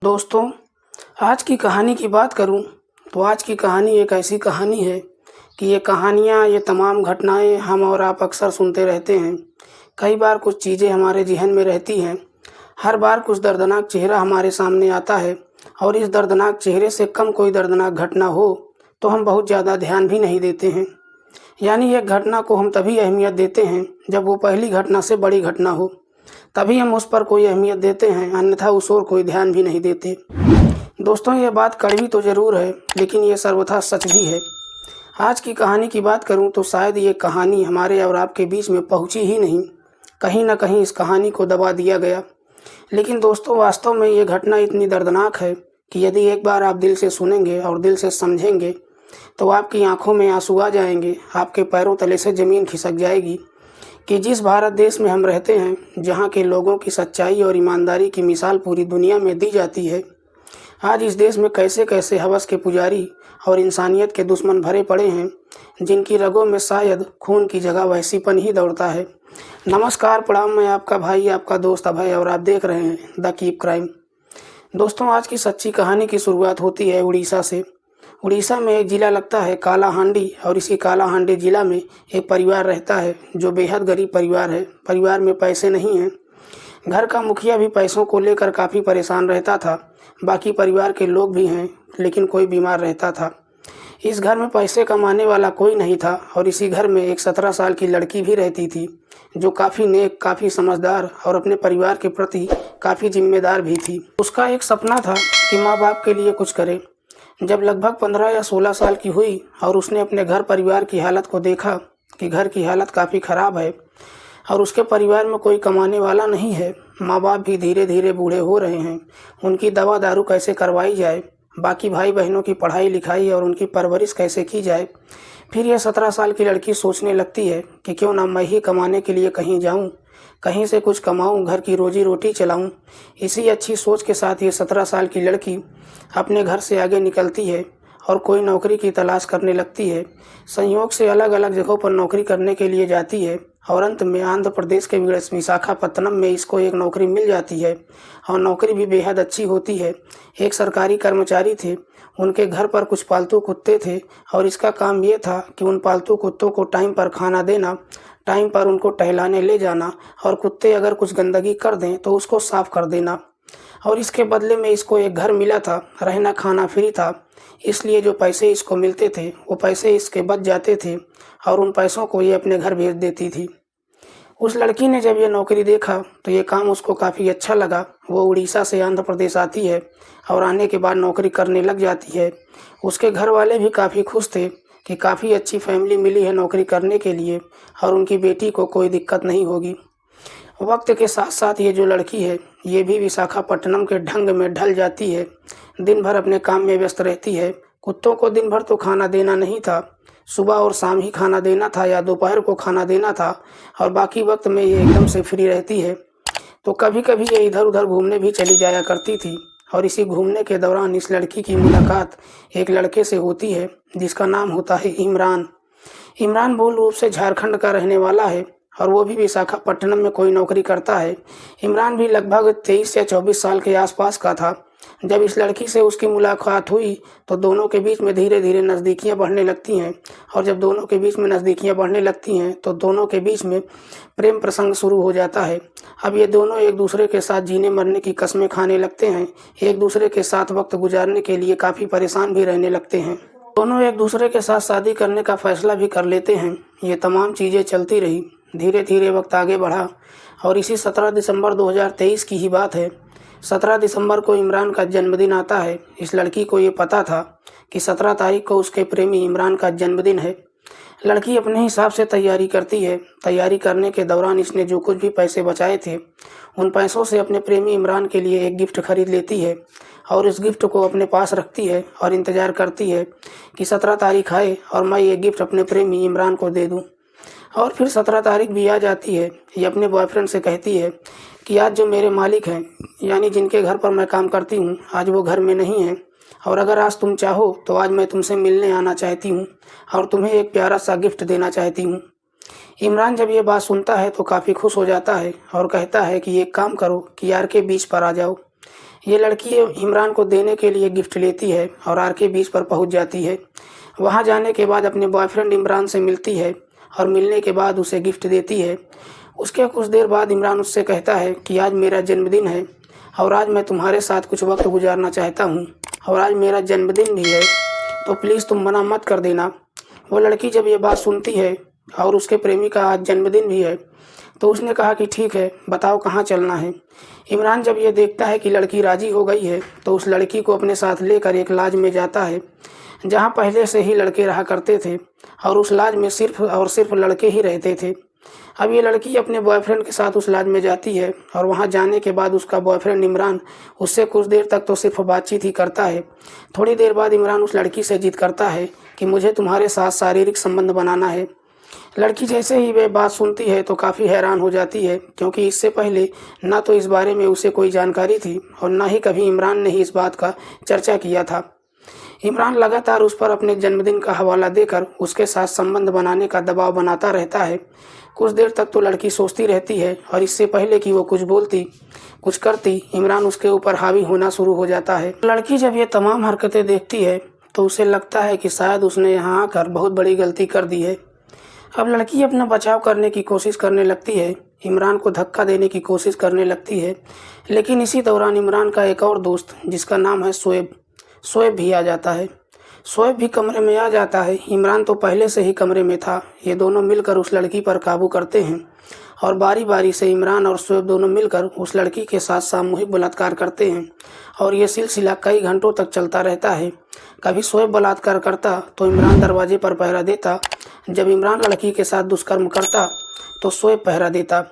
दोस्तों, आज की कहानी की बात करूं तो आज की कहानी एक ऐसी कहानी है कि ये तमाम घटनाएं हम और आप अक्सर सुनते रहते हैं। कई बार कुछ चीज़ें हमारे ज़हन में रहती हैं। हर बार कुछ दर्दनाक चेहरा हमारे सामने आता है और इस दर्दनाक चेहरे से कम कोई दर्दनाक घटना हो तो हम बहुत ज़्यादा ध्यान भी नहीं देते हैं। यानी एक घटना को हम तभी अहमियत देते हैं जब वो पहली घटना से बड़ी घटना हो, तभी हम उस पर कोई अहमियत देते हैं, अन्यथा उस ओर कोई ध्यान भी नहीं देते। दोस्तों, ये बात कड़वी तो ज़रूर है, लेकिन ये सर्वथा सच भी है। आज की कहानी की बात करूं तो शायद ये कहानी हमारे और आपके बीच में पहुंची ही नहीं। कहीं ना कहीं इस कहानी को दबा दिया गया। लेकिन दोस्तों, वास्तव में ये घटना इतनी दर्दनाक है कि यदि एक बार आप दिल से सुनेंगे और दिल से समझेंगे तो आपकी आंखों में आंसू आ जाएंगे, आपके पैरों तले से ज़मीन खिसक जाएगी कि जिस भारत देश में हम रहते हैं, जहाँ के लोगों की सच्चाई और ईमानदारी की मिसाल पूरी दुनिया में दी जाती है, आज इस देश में कैसे कैसे हवस के पुजारी और इंसानियत के दुश्मन भरे पड़े हैं, जिनकी रगों में शायद खून की जगह वहसीपन ही दौड़ता है। नमस्कार, प्रणाम। मैं आपका भाई, आपका दोस्त अभय, और आप देख रहे हैं द कीप क्राइम। दोस्तों, आज की सच्ची कहानी की शुरुआत होती है उड़ीसा से। उड़ीसा में एक ज़िला लगता है कालाहांडी, और इसी कालाहांडी ज़िला में एक परिवार रहता है जो बेहद गरीब परिवार है। परिवार में पैसे नहीं हैं। घर का मुखिया भी पैसों को लेकर काफ़ी परेशान रहता था। बाकी परिवार के लोग भी हैं, लेकिन कोई बीमार रहता था। इस घर में पैसे कमाने वाला कोई नहीं था, और इसी घर में एक 17 साल की लड़की भी रहती थी जो काफ़ी नेक, काफ़ी समझदार और अपने परिवार के प्रति काफ़ी जिम्मेदार भी थी। उसका एक सपना था कि माँ बाप के लिए कुछ करे। जब लगभग 15 या 16 साल की हुई और उसने अपने घर परिवार की हालत को देखा कि घर की हालत काफ़ी ख़राब है और उसके परिवार में कोई कमाने वाला नहीं है, माँ बाप भी धीरे धीरे बूढ़े हो रहे हैं, उनकी दवा दारू कैसे करवाई जाए, बाकी भाई बहनों की पढ़ाई लिखाई और उनकी परवरिश कैसे की जाए, फिर यह 17 साल की लड़की सोचने लगती है कि क्यों ना मैं ही कमाने के लिए कहीं जाऊं, कहीं से कुछ कमाऊं, घर की रोजी रोटी चलाऊं। इसी अच्छी सोच के साथ ये 17 साल की लड़की अपने घर से आगे निकलती है और कोई नौकरी की तलाश करने लगती है। संयोग से अलग अलग जगहों पर नौकरी करने के लिए जाती है और अंत में आंध्र प्रदेश के विशाखापत्तनम में इसको एक नौकरी मिल जाती है, और नौकरी भी बेहद अच्छी होती है। एक सरकारी कर्मचारी थे, उनके घर पर कुछ पालतू कुत्ते थे और इसका काम ये था कि उन पालतू कुत्तों को टाइम पर खाना देना, टाइम पर उनको टहलाने ले जाना, और कुत्ते अगर कुछ गंदगी कर दें तो उसको साफ कर देना। और इसके बदले में इसको एक घर मिला था, रहना खाना फ्री था। इसलिए जो पैसे इसको मिलते थे वो पैसे इसके बच जाते थे और उन पैसों को ये अपने घर भेज देती थी। उस लड़की ने जब ये नौकरी देखा तो ये काम उसको काफ़ी अच्छा लगा। वो उड़ीसा से आंध्र प्रदेश आती है और आने के बाद नौकरी करने लग जाती है। उसके घर वाले भी काफ़ी खुश थे कि काफ़ी अच्छी फैमिली मिली है नौकरी करने के लिए और उनकी बेटी को कोई दिक्कत नहीं होगी। वक्त के साथ साथ ये जो लड़की है ये भी विशाखापट्टनम के ढंग में ढल जाती है। दिन भर अपने काम में व्यस्त रहती है। कुत्तों को दिन भर तो खाना देना नहीं था, सुबह और शाम ही खाना देना था या दोपहर को खाना देना था, और बाकी वक्त में ये एकदम से फ्री रहती है। तो कभी कभी ये इधर उधर घूमने भी चली जाया करती थी, और इसी घूमने के दौरान इस लड़की की मुलाकात एक लड़के से होती है जिसका नाम होता है इमरान। इमरान मूल रूप से झारखंड का रहने वाला है और वो भी विशाखापट्टनम में कोई नौकरी करता है। इमरान भी लगभग 23 या 24 साल के आसपास का था। जब इस लड़की से उसकी मुलाकात हुई तो दोनों के बीच में धीरे धीरे नज़दीकियाँ बढ़ने लगती हैं, और जब दोनों के बीच में नज़दीकियाँ बढ़ने लगती हैं तो दोनों के बीच में प्रेम प्रसंग शुरू हो जाता है। अब ये दोनों एक दूसरे के साथ जीने मरने की कस्में खाने लगते हैं, एक दूसरे के साथ वक्त गुजारने के लिए काफ़ी परेशान भी रहने लगते हैं। दोनों एक दूसरे के साथ शादी करने का फैसला भी कर लेते हैं। ये तमाम चीज़ें चलती रही। धीरे धीरे वक्त आगे बढ़ा और इसी 17 दिसंबर 2023 की ही बात है। 17 दिसंबर को इमरान का जन्मदिन आता है। इस लड़की को ये पता था कि 17 तारीख को उसके प्रेमी इमरान का जन्मदिन है। लड़की अपने हिसाब से तैयारी करती है। तैयारी करने के दौरान इसने जो कुछ भी पैसे बचाए थे उन पैसों से अपने प्रेमी इमरान के लिए एक गिफ्ट खरीद लेती है और इस गिफ्ट को अपने पास रखती है और इंतज़ार करती है कि 17 तारीख आए और मैं ये गिफ्ट अपने प्रेमी इमरान को दे दूँ। और फिर 17 तारीख भी आ जाती है। ये अपने बॉयफ्रेंड से कहती है कि आज जो मेरे मालिक हैं, यानी जिनके घर पर मैं काम करती हूँ, आज वो घर में नहीं हैं, और अगर आज तुम चाहो तो आज मैं तुमसे मिलने आना चाहती हूँ और तुम्हें एक प्यारा सा गिफ्ट देना चाहती हूँ। इमरान जब ये बात सुनता है तो काफ़ी खुश हो जाता है और कहता है कि एक काम करो कि यार के बीच पर आ जाओ। ये लड़की इमरान को देने के लिए गिफ्ट लेती है और आर.के. बीच पर पहुंच जाती है। वहां जाने के बाद अपने बॉयफ्रेंड इमरान से मिलती है और मिलने के बाद उसे गिफ्ट देती है। उसके कुछ देर बाद इमरान उससे कहता है कि आज मेरा जन्मदिन है और आज मैं तुम्हारे साथ कुछ वक्त गुजारना चाहता हूँ और आज मेरा जन्मदिन भी है, तो प्लीज़ तुम मना मत कर देना। वो लड़की जब ये बात सुनती है और उसके प्रेमी का आज जन्मदिन भी है, तो उसने कहा कि ठीक है, बताओ कहाँ चलना है। इमरान जब ये देखता है कि लड़की राज़ी हो गई है, तो उस लड़की को अपने साथ लेकर एक लॉज में जाता है जहाँ पहले से ही लड़के रहा करते थे और उस लॉज में सिर्फ और सिर्फ लड़के ही रहते थे। अब ये लड़की अपने बॉयफ्रेंड के साथ उस लॉज में जाती है और वहाँ जाने के बाद उसका बॉयफ्रेंड इमरान उससे कुछ देर तक तो सिर्फ बातचीत ही करता है। थोड़ी देर बाद इमरान उस लड़की से जिद करता है कि मुझे तुम्हारे साथ शारीरिक संबंध बनाना है। लड़की जैसे ही वे बात सुनती है तो काफ़ी हैरान हो जाती है, क्योंकि इससे पहले ना तो इस बारे में उसे कोई जानकारी थी और ना ही कभी इमरान ने ही इस बात का चर्चा किया था। इमरान लगातार उस पर अपने जन्मदिन का हवाला देकर उसके साथ संबंध बनाने का दबाव बनाता रहता है। कुछ देर तक तो लड़की सोचती रहती है और इससे पहले कि वो कुछ बोलती कुछ करती, इमरान उसके ऊपर हावी होना शुरू हो जाता है। लड़की जब ये तमाम हरकतें देखती है तो उसे लगता है कि शायद उसने यहाँ आकर बहुत बड़ी गलती कर दी है। अब लड़की अपना बचाव करने की कोशिश करने लगती है, इमरान को धक्का देने की कोशिश करने लगती है, लेकिन इसी दौरान इमरान का एक और दोस्त जिसका नाम है शोएब भी आ जाता है। शोएब भी कमरे में आ जाता है। इमरान तो पहले से ही कमरे में था। ये दोनों मिलकर उस लड़की पर काबू करते हैं और बारी बारी से इमरान और शोएब दोनों मिलकर उस लड़की के साथ सामूहिक बलात्कार करते हैं और ये सिलसिला कई घंटों तक चलता रहता है। कभी शोएब बलात्कार करता तो इमरान दरवाजे पर पहरा देता, जब इमरान लड़की के साथ दुष्कर्म करता तो शोएब पहरा देता।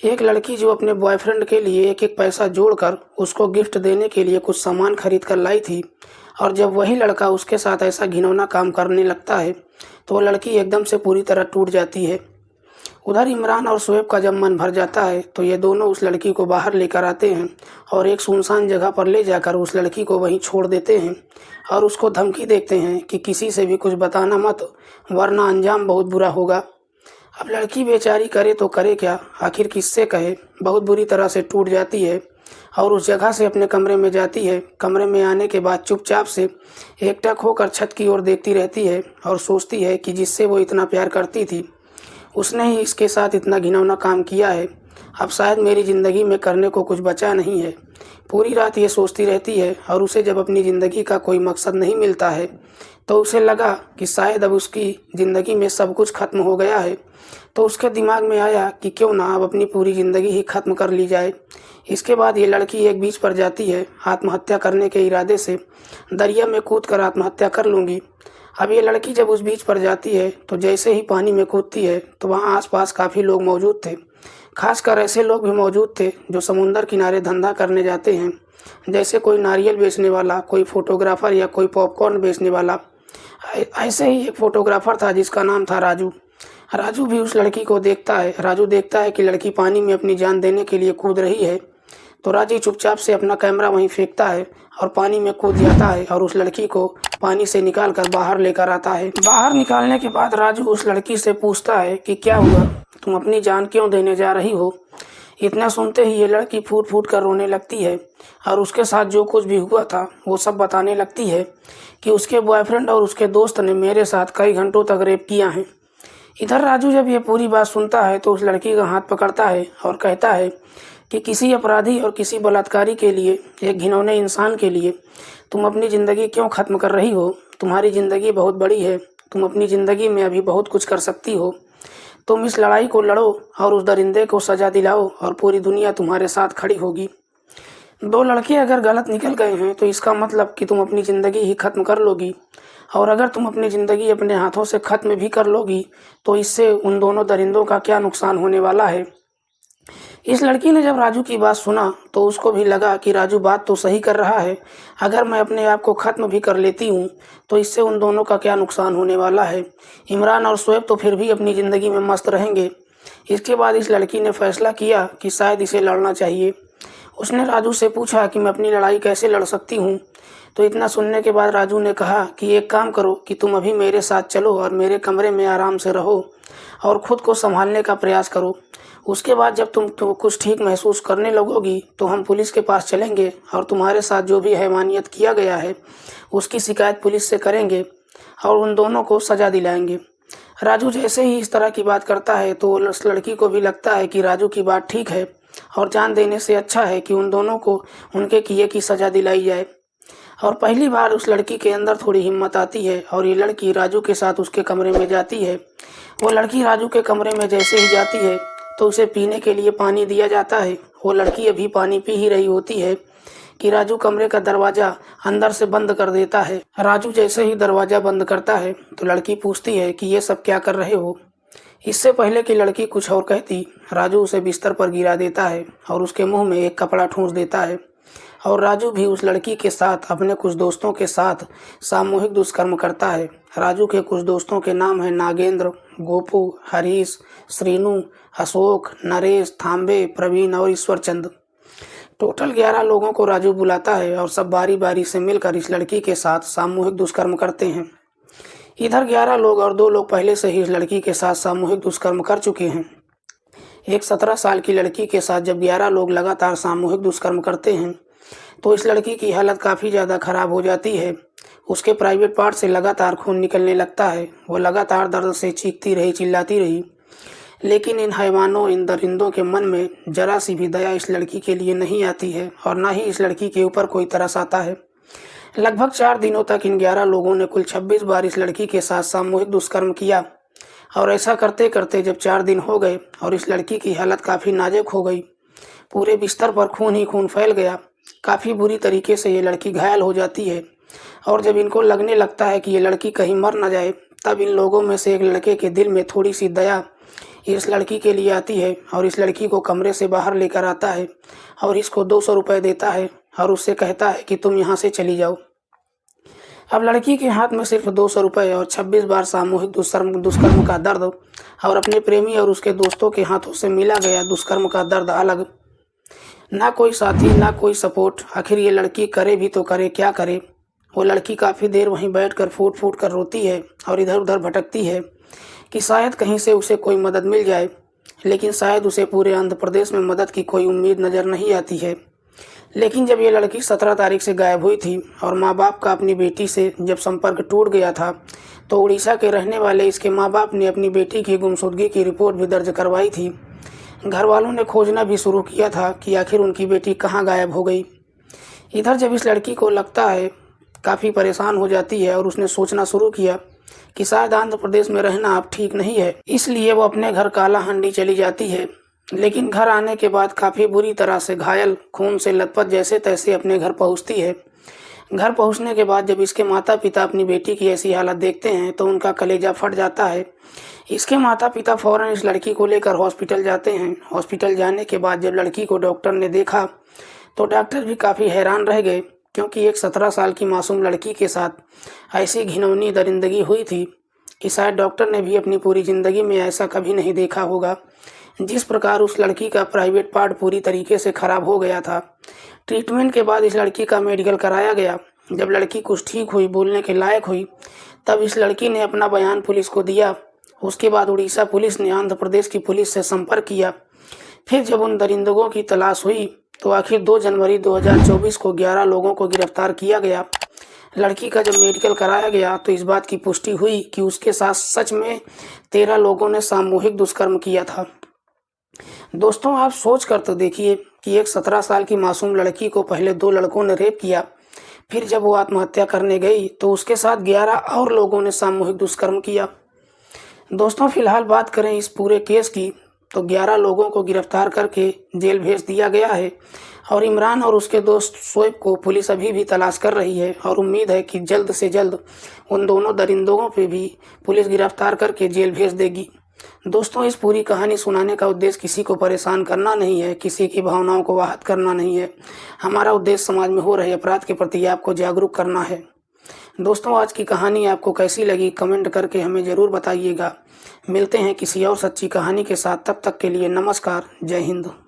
एक लड़की जो अपने बॉयफ्रेंड के लिए एक एक पैसा जोड़कर उसको गिफ्ट देने के लिए कुछ सामान खरीद कर लाई थी, और जब वही लड़का उसके साथ ऐसा घिनौना काम करने लगता है तो वो लड़की एकदम से पूरी तरह टूट जाती है। उधर इमरान और शोएब का जब मन भर जाता है तो ये दोनों उस लड़की को बाहर लेकर आते हैं और एक सुनसान जगह पर ले जाकर उस लड़की को वहीं छोड़ देते हैं और उसको धमकी देते हैं कि किसी से भी कुछ बताना मत, वरना अंजाम बहुत बुरा होगा। अब लड़की बेचारी करे तो करे क्या, आखिर किससे कहे। बहुत बुरी तरह से टूट जाती है और उस जगह से अपने कमरे में जाती है। कमरे में आने के बाद चुपचाप से एकटक होकर छत की ओर देखती रहती है और सोचती है कि जिससे वो इतना प्यार करती थी उसने ही इसके साथ इतना घिनौना काम किया है। अब शायद मेरी ज़िंदगी में करने को कुछ बचा नहीं है। पूरी रात ये सोचती रहती है और उसे जब अपनी ज़िंदगी का कोई मकसद नहीं मिलता है तो उसे लगा कि शायद अब उसकी ज़िंदगी में सब कुछ ख़त्म हो गया है। तो उसके दिमाग में आया कि क्यों ना अब अपनी पूरी ज़िंदगी ही ख़त्म कर ली जाए। इसके बाद ये लड़की एक बीच पर जाती है आत्महत्या करने के इरादे से, दरिया में कूद कर आत्महत्या कर लूँगी। अब ये लड़की जब उस बीच पर जाती है तो जैसे ही पानी में कूदती है तो वहाँ आसपास काफ़ी लोग मौजूद थे। खासकर ऐसे लोग भी मौजूद थे जो समुंदर किनारे धंधा करने जाते हैं, जैसे कोई नारियल बेचने वाला, कोई फोटोग्राफर या कोई पॉपकॉर्न बेचने वाला। ऐसे ही एक फोटोग्राफर था जिसका नाम था राजू। राजू भी उस लड़की को देखता है। राजू देखता है कि लड़की पानी में अपनी जान देने के लिए कूद रही है, तो राजू चुपचाप से अपना कैमरा वहीं फेंकता है और पानी में कूद जाता है और उस लड़की को पानी से निकाल कर बाहर लेकर आता है। बाहर निकालने के बाद राजू उस लड़की से पूछता है कि क्या हुआ, तुम अपनी जान क्यों देने जा रही हो। इतना सुनते ही ये लड़की फूट फूट कर रोने लगती है और उसके साथ जो कुछ भी हुआ था वो सब बताने लगती है कि उसके बॉयफ्रेंड और उसके दोस्त ने मेरे साथ कई घंटों तक रेप किया है। इधर राजू जब ये पूरी बात सुनता है तो उस लड़की का हाथ पकड़ता है और कहता है कि किसी अपराधी और किसी बलात्कारी के लिए, एक घिनौने इंसान के लिए तुम अपनी ज़िंदगी क्यों ख़त्म कर रही हो। तुम्हारी ज़िंदगी बहुत बड़ी है, तुम अपनी ज़िंदगी में अभी बहुत कुछ कर सकती हो। तुम इस लड़ाई को लड़ो और उस दरिंदे को सज़ा दिलाओ और पूरी दुनिया तुम्हारे साथ खड़ी होगी। दो लड़के अगर गलत निकल गए हैं तो इसका मतलब कि तुम अपनी ज़िंदगी ही ख़त्म कर लोगी, और अगर तुम अपनी ज़िंदगी अपने हाथों से ख़त्म भी कर लोगी तो इससे उन दोनों दरिंदों का क्या नुकसान होने वाला है। इस लड़की ने जब राजू की बात सुना तो उसको भी लगा कि राजू बात तो सही कर रहा है। अगर मैं अपने आप को ख़त्म भी कर लेती हूँ तो इससे उन दोनों का क्या नुकसान होने वाला है। इमरान और शोएब तो फिर भी अपनी ज़िंदगी में मस्त रहेंगे। इसके बाद इस लड़की ने फैसला किया कि शायद इसे लड़ना चाहिए। उसने राजू से पूछा कि मैं अपनी लड़ाई कैसे लड़ सकती हूँ। तो इतना सुनने के बाद राजू ने कहा कि एक काम करो कि तुम अभी मेरे साथ चलो और मेरे कमरे में आराम से रहो और खुद को संभालने का प्रयास करो। उसके बाद जब तुम तो कुछ ठीक महसूस करने लगोगी तो हम पुलिस के पास चलेंगे और तुम्हारे साथ जो भी हैवानियत किया गया है उसकी शिकायत पुलिस से करेंगे और उन दोनों को सज़ा दिलाएंगे। राजू जैसे ही इस तरह की बात करता है तो उस लड़की को भी लगता है कि राजू की बात ठीक है और जान देने से अच्छा है कि उन दोनों को उनके किए की सज़ा दिलाई जाए। और पहली बार उस लड़की के अंदर थोड़ी हिम्मत आती है और ये लड़की राजू के साथ उसके कमरे में जाती है। वो लड़की राजू के कमरे में जैसे ही जाती है तो उसे पीने के लिए पानी दिया जाता है। वो लड़की अभी पानी पी ही रही होती है कि राजू कमरे का दरवाज़ा अंदर से बंद कर देता है। राजू जैसे ही दरवाज़ा बंद करता है तो लड़की पूछती है कि ये सब क्या कर रहे हो। इससे पहले कि लड़की कुछ और कहती, राजू उसे बिस्तर पर गिरा देता है और उसके मुंह में एक कपड़ा ठूंस देता है। और राजू भी उस लड़की के साथ अपने कुछ दोस्तों के साथ सामूहिक दुष्कर्म करता है। राजू के कुछ दोस्तों के नाम हैं नागेंद्र, गोपू, हरीश, श्रीनू, अशोक, नरेश, थाम्बे, प्रवीण और ईश्वरचंद। टोटल 11 लोगों को राजू बुलाता है और सब बारी बारी से मिलकर इस लड़की के साथ सामूहिक दुष्कर्म करते हैं। इधर 11 लोग और 2 लोग पहले से ही इस लड़की के साथ सामूहिक दुष्कर्म कर चुके हैं। एक 17 साल की लड़की के साथ जब 11 लोग लगातार सामूहिक दुष्कर्म करते हैं तो इस लड़की की हालत काफ़ी ज़्यादा ख़राब हो जाती है। उसके प्राइवेट पार्ट से लगातार खून निकलने लगता है। वो लगातार दर्द से चीखती रही, चिल्लाती रही, लेकिन इन हैवानों, इन दरिंदों के मन में जरा सी भी दया इस लड़की के लिए नहीं आती है और ना ही इस लड़की के ऊपर कोई तरस आता है। लगभग 4 दिनों तक इन 11 लोगों ने कुल 26 बार इस लड़की के साथ सामूहिक दुष्कर्म किया और ऐसा करते करते जब 4 दिन हो गए और इस लड़की की हालत काफ़ी नाजुक हो गई, पूरे बिस्तर पर खून ही खून फैल गया, काफ़ी बुरी तरीके से ये लड़की घायल हो जाती है और जब इनको लगने लगता है कि ये लड़की कहीं मर न जाए, तब इन लोगों में से एक लड़के के दिल में थोड़ी सी दया इस लड़की के लिए आती है और इस लड़की को कमरे से बाहर लेकर आता है और इसको 200 रुपये देता है और उससे कहता है कि तुम यहाँ से चली जाओ। अब लड़की के हाथ में सिर्फ 200 रुपये और 26 बार सामूहिक दुष्कर्म का दर्द और अपने प्रेमी और उसके दोस्तों के हाथों से मिला गया दुष्कर्म का दर्द अलग। ना कोई साथी, ना कोई सपोर्ट। आखिर ये लड़की करे भी तो करे क्या करे। वो लड़की काफ़ी देर वहीं बैठकर फूट फूट कर रोती है और इधर उधर भटकती है कि शायद कहीं से उसे कोई मदद मिल जाए, लेकिन शायद उसे पूरे आंध्र प्रदेश में मदद की कोई उम्मीद नज़र नहीं आती है। लेकिन जब ये लड़की 17 तारीख से गायब हुई थी और माँ बाप का अपनी बेटी से जब संपर्क टूट गया था तो उड़ीसा के रहने वाले इसके माँ बाप ने अपनी बेटी की गुमशुदगी की रिपोर्ट भी दर्ज करवाई थी। घर वालों ने खोजना भी शुरू किया था कि आखिर उनकी बेटी कहाँ गायब हो गई। इधर जब इस लड़की को लगता है, काफ़ी परेशान हो जाती है और उसने सोचना शुरू किया कि शायद आंध्र प्रदेश में रहना अब ठीक नहीं है, इसलिए वो अपने घर कालाहांडी चली जाती है। लेकिन घर आने के बाद काफ़ी बुरी तरह से घायल, खून से लथपथ जैसे तैसे अपने घर पहुंचती है। घर पहुंचने के बाद जब इसके माता पिता अपनी बेटी की ऐसी हालत देखते हैं तो उनका कलेजा फट जाता है। इसके माता पिता फ़ौरन इस लड़की को लेकर हॉस्पिटल जाते हैं। हॉस्पिटल जाने के बाद जब लड़की को डॉक्टर ने देखा तो डॉक्टर भी काफ़ी हैरान रह गए, क्योंकि एक 17 साल की मासूम लड़की के साथ ऐसी घिनौनी दरिंदगी हुई थी कि शायद डॉक्टर ने भी अपनी पूरी ज़िंदगी में ऐसा कभी नहीं देखा होगा। जिस प्रकार उस लड़की का प्राइवेट पार्ट पूरी तरीके से ख़राब हो गया था। ट्रीटमेंट के बाद इस लड़की का मेडिकल कराया गया। जब लड़की कुछ ठीक हुई, बोलने के लायक हुई, तब इस लड़की ने अपना बयान पुलिस को दिया। उसके बाद उड़ीसा पुलिस ने आंध्र प्रदेश की पुलिस से संपर्क किया। फिर जब उन दरिंदों की तलाश हुई तो आखिर 2 जनवरी 2024 को 11 लोगों को गिरफ्तार किया गया। लड़की का जब मेडिकल कराया गया तो इस बात की पुष्टि हुई कि उसके साथ सच में 13 लोगों ने सामूहिक दुष्कर्म किया था। दोस्तों, आप सोच कर तो देखिए कि एक 17 साल की मासूम लड़की को पहले 2 लड़कों ने रेप किया, फिर जब वो आत्महत्या करने गई तो उसके साथ 11 और लोगों ने सामूहिक दुष्कर्म किया। दोस्तों, फिलहाल बात करें इस पूरे केस की तो 11 लोगों को गिरफ्तार करके जेल भेज दिया गया है और इमरान और उसके दोस्त शोएब को पुलिस अभी भी तलाश कर रही है और उम्मीद है कि जल्द से जल्द उन दोनों दरिंदों पे भी पुलिस गिरफ्तार करके जेल भेज देगी। दोस्तों, इस पूरी कहानी सुनाने का उद्देश्य किसी को परेशान करना नहीं है, किसी की भावनाओं को आहत करना नहीं है। हमारा उद्देश्य समाज में हो रहे अपराध के प्रति आपको जागरूक करना है। दोस्तों, आज की कहानी आपको कैसी लगी कमेंट करके हमें ज़रूर बताइएगा। मिलते हैं किसी और सच्ची कहानी के साथ, तब तक के लिए नमस्कार, जय हिंद।